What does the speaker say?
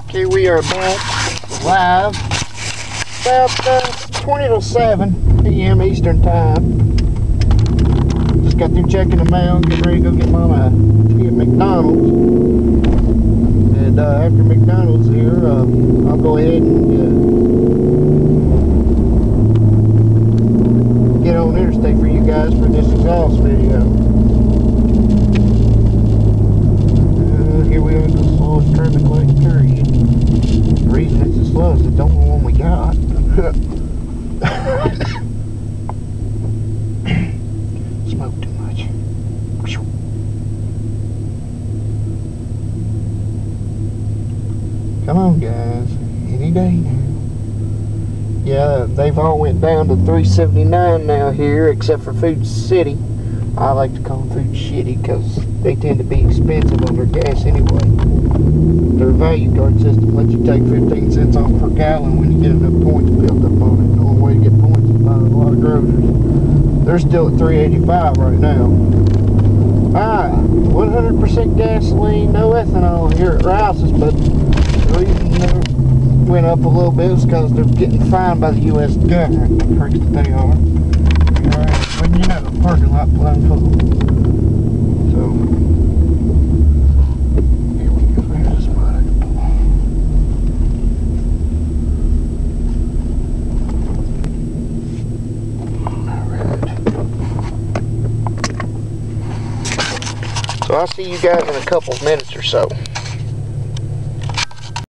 Here we are back live about 20 to 7 p.m. Eastern time. Just got through checking the mail, getting ready to go get Mama tea at McDonald's. And after McDonald's here, I'll go ahead and get on interstate for you guys for this exhaust video. Here we are in the slowest traffic light period. The reason it's the slowest is the only one we got. Smoke too much. Come on, guys. Any day now. Yeah, they've all went down to $3.79 now here, except for Food City. I like to call them Food Shitty because they tend to be expensive on their gas anyway. Their value card system lets you take 15 cents off per gallon when you get enough points built up on it. The only way to get points is buying a lot of groceries. They're still at $3.85 right now. 100% gasoline, no ethanol here at Rouse's, but the reason they went up a little bit is because they're getting fined by the U.S. government, the pricks that they are. When you know the parking lot plumb full. So here we go. There's a spot I can pull. Alright. So I'll see you guys in a couple of minutes or so.